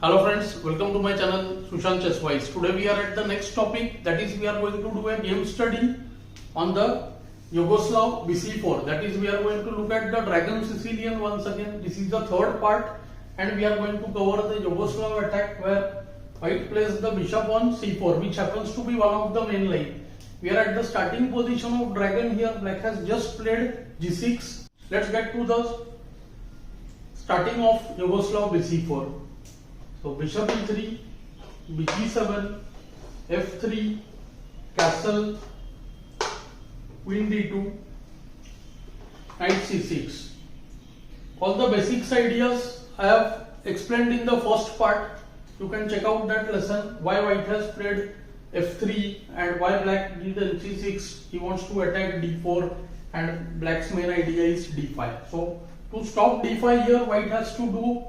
Hello friends, welcome to my channel Sushant Chesswise. Today we are at the next topic, that is we are going to do a game study on the Yugoslav Bc4. That is we are going to look at the Dragon Sicilian once again. This is the third part and we are going to cover the Yugoslav attack where white plays the bishop on c4, which happens to be one of the main line. We are at the starting position of dragon here. Black has just played g6. Let's get to the starting of Yugoslav Bc4. So bishop e3, bg7, f3, castle, queen d2, knight c6. All the basics ideas I have explained in the first part. You can check out that lesson, why white has played f3 and why black did c6. He wants to attack d4 and black's main idea is d5. So to stop d5 here, white has to do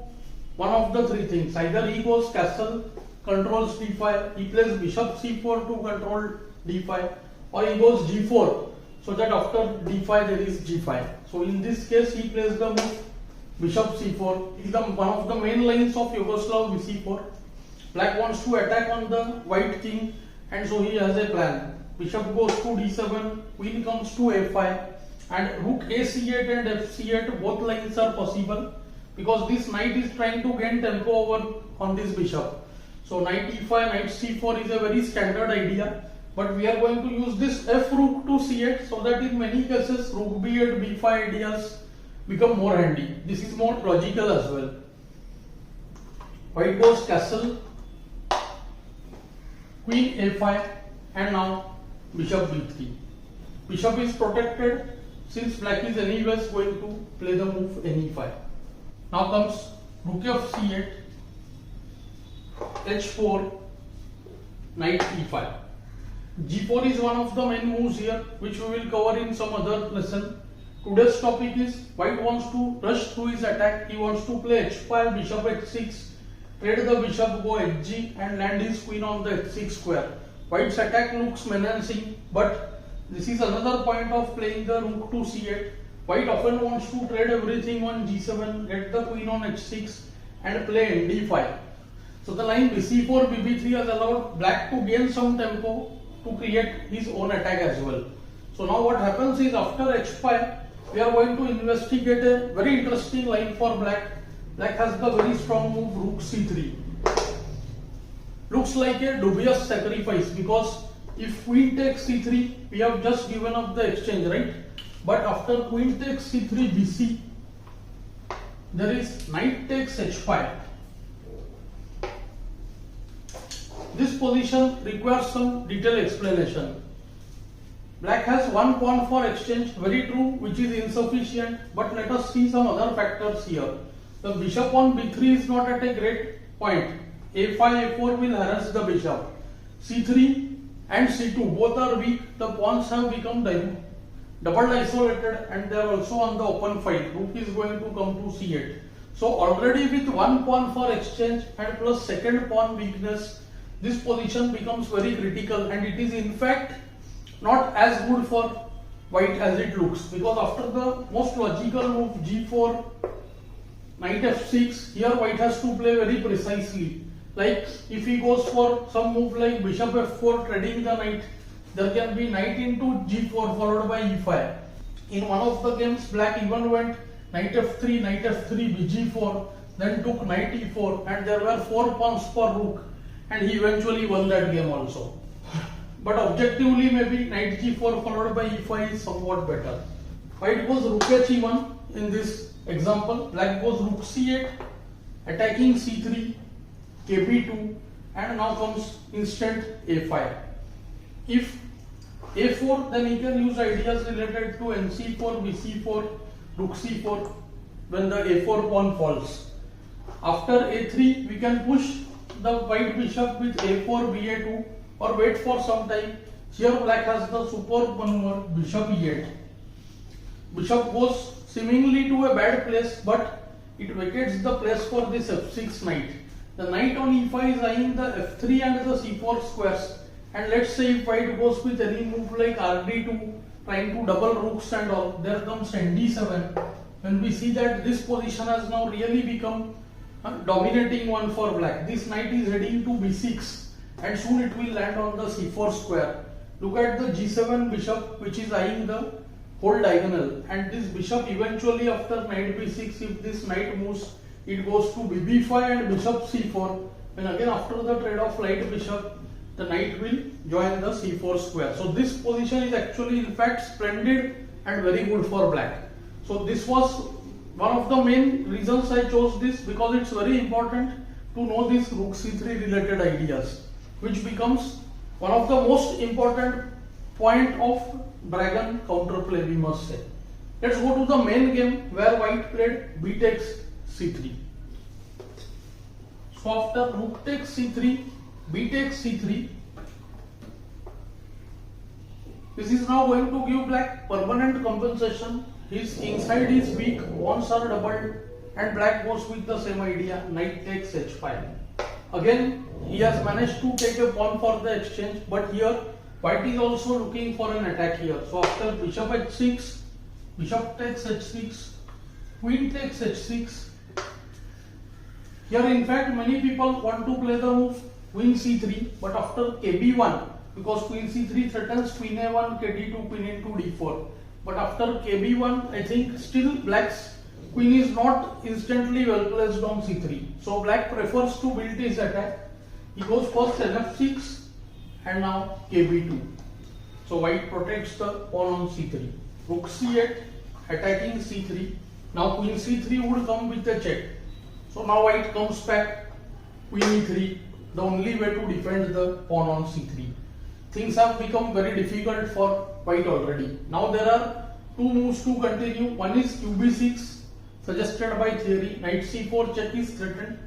one of the three things. Either he goes castle, controls d5, he plays bishop c4 to control d5, or he goes g4 so that after d5 there is g5. So in this case he plays the move bishop c4. It is one of the main lines of Yugoslav Bc4. Black wants to attack on the white king and so he has a plan. Bishop goes to d7, queen comes to a5 and rook ac8 and fc8, both lines are possible because this knight is trying to gain tempo over on this bishop. So knight e5, knight c4 is a very standard idea, but we are going to use this f rook to c8 so that in many cases rook b8, b5 ideas become more handy. This is more logical as well. White goes castle, queen a5 and now bishop b3. Bishop is protected since black is anyways going to play the move ne5. Now comes rook f8, h4, knight e5. g4 is one of the main moves here which we will cover in some other lesson. Today's topic is white wants to rush through his attack. He wants to play h5, bishop h6, trade the bishop, go hg and land his queen on the h6 square. White's attack looks menacing, but this is another point of playing the rook to c8. White often wants to trade everything on g7, get the queen on h6 and play d5. So the line bc4, bb3 has allowed black to gain some tempo to create his own attack as well. So now what happens is after h5, we are going to investigate a very interesting line for black. Black has the very strong move rook c3. Looks like a dubious sacrifice because if queen takes c3, we have just given up the exchange, right? But after queen takes c3 bc, there is knight takes h5. This position requires some detailed explanation. Black has one pawn for exchange, very true, which is insufficient, but let us see some other factors here. The bishop on b3 is not at a great point. a5, a4 will harass the bishop. c3 and c2 both are weak. The pawns have become double isolated and they are also on the open field. Rook is going to come to c8. So already with one pawn for exchange and plus second pawn weakness, this position becomes very critical and it is in fact not as good for white as it looks, because after the most logical move g4, knight f6, here white has to play very precisely. Like if he goes for some move like bishop f4 trading the knight, there can be knight into g4 followed by e5. In one of the games black even went knight f3, bg4, then took knight e4 and there were 4 pawns for rook and he eventually won that game also. But objectively maybe knight g4 followed by e5 is somewhat better. White goes rook h1 in this example, black goes rook c8, attacking c3, kb2 and now comes instant a5. If a4, then he can use ideas related to nc4, bc4, rook c4 when the a4 pawn falls. After a3, we can push the white bishop with a4, ba2 or wait for some time. Here black has the superb maneuver bishop e8. Bishop goes seemingly to a bad place, but it vacates the place for this f6 knight. The knight on e5 is eyeing the f3 and the c4 squares. And let's say if white goes with any move like rd2, trying to double rooks and all, there comes nd7. When we see that this position has now really become dominating one for black. This knight is heading to b6 and soon it will land on the c4 square. Look at the g7 bishop which is eyeing the whole diagonal, and this bishop eventually after knight b6, if this knight moves, it goes to bb5 and bishop c4. And again after the trade of light bishop, the knight will join the c4 square. So this position is actually in fact splendid and very good for black. So this was one of the main reasons I chose this, because it's very important to know these rook c3 related ideas, which becomes one of the most important point of dragon counterplay, we must say. Let's go to the main game where white played b takes c3. So after rook takes c3, b takes c3, this is now going to give black permanent compensation. His king side is weak, pawns are doubled, and black goes with the same idea, knight takes h5. Again, he has managed to take a pawn for the exchange, but here white is also looking for an attack here. So after bishop h6, bishop takes h6, queen takes h6. Here in fact many people want to play the move queen c3, but after kb1, because queen c3 threatens queen a1, kd2, queen into d4. But after kb1, I think still black's queen is not instantly well placed on c3. So black prefers to build his attack. He goes first nf6 and now kb2. So white protects the pawn on c3. Rook c8 attacking c3. Now queen c3 would come with a check. So now white comes back, queen e3, the only way to defend the pawn on c3. Things have become very difficult for white already. Now there are two moves to continue. One is qb6 suggested by theory. Knight c4 check is threatened.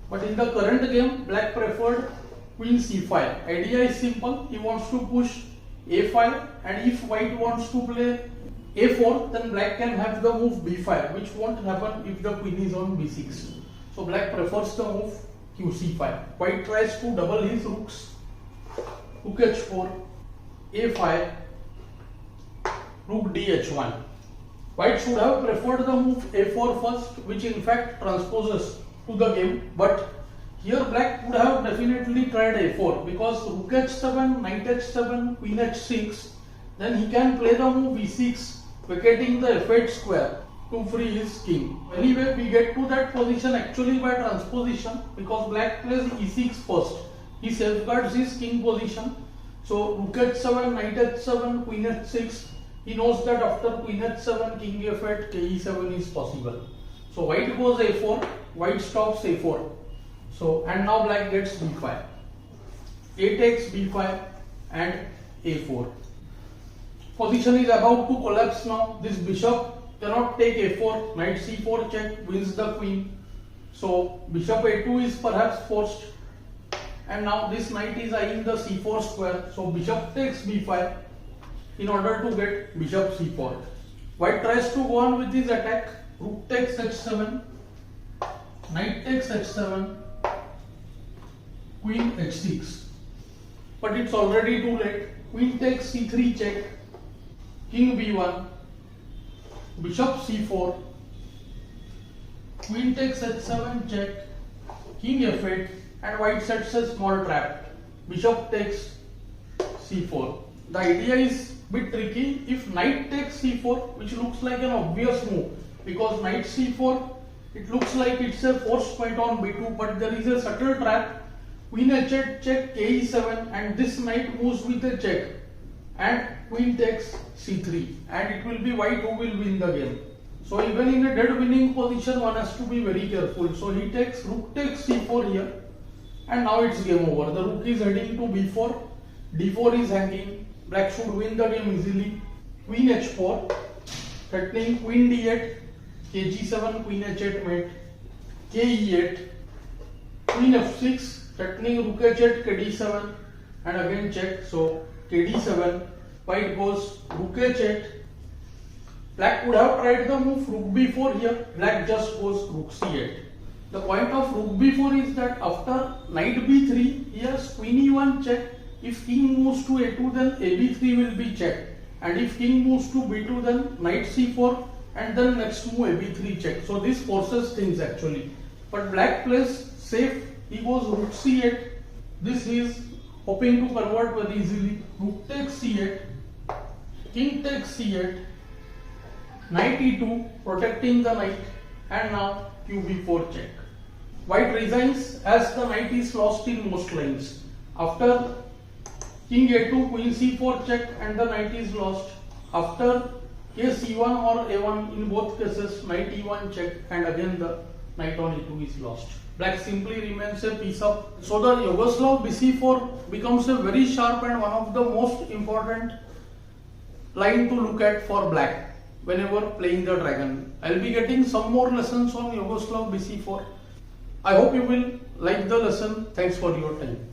But in the current game, black preferred queen c5. Idea is simple. He wants to push a5, and if white wants to play a4, then black can have the move b5, which won't happen if the queen is on b6. So black prefers the move qc5. White tries to double his rooks. Rook h4, a5, rook dh1. White should have preferred the move a4 first, which in fact transposes to the game, but here black would have definitely tried a4, because rook h7, knight h7, queen h6, then he can play the move e6, vacating the f8 square to free his king. Anyway, we get to that position actually by transposition, because black plays e6 first. He safeguards his king position. So rook h7, knight h7, queen h6. He knows that after queen h7, king f8, ke7 is possible. So white goes a4, white stops a4. So and now black gets b5. A takes b5 and a4. Position is about to collapse now. This bishop cannot take a4. Knight c4 check wins the queen. So bishop a2 is perhaps forced. And now this knight is eyeing the c4 square. So bishop takes b5 in order to get bishop c4. White tries to go on with his attack. Rook takes h7, knight takes h7, queen h6. But it's already too late. Queen takes c3 check, king b1, bishop c4, queen takes h7 check, king f8, and white sets a small trap. Bishop takes c4. The idea is a bit tricky. If knight takes c4, which looks like an obvious move, because knight c4, it looks like it's a forced point on b2, but there is a subtle trap. Queen h8 check, ke7, and this knight moves with a check, and queen takes c3, and it will be white who will win the game. So even in a dead winning position, one has to be very careful. So he takes rook takes c4 here, and now it's game over. The rook is heading to b4, d4 is hanging. Black should win the game easily. Queen h4, threatening queen d8, kg7, queen h8 mate, ke8, queen f6, threatening rook h8, kd7, and again check. So kd7, white goes rook h8. Black would have tried the move rook b4 here. Black just goes rook c8. The point of rook b4 is that after knight b3, he has queen e1 check. If king moves to a2, then ab3 will be checked. And if king moves to b2, then knight c4, and then next move ab3 check. So this forces things actually. But black plays safe. He goes rook c8. This he is hoping to convert very easily. Rook takes c8. King takes c8. Knight e2, protecting the knight. And now qb4 check. White resigns as the knight is lost in most lines. After king a2, queen c4 check, and the knight is lost. After c1 or a1, in both cases knight e1 check, and again the knight on e2 is lost. Black simply remains a piece of. So the Yugoslav bc4 becomes a very sharp and one of the most important line to look at for black whenever playing the dragon. I will be getting some more lessons on Yugoslav bc4. I hope you will like the lesson. Thanks for your time.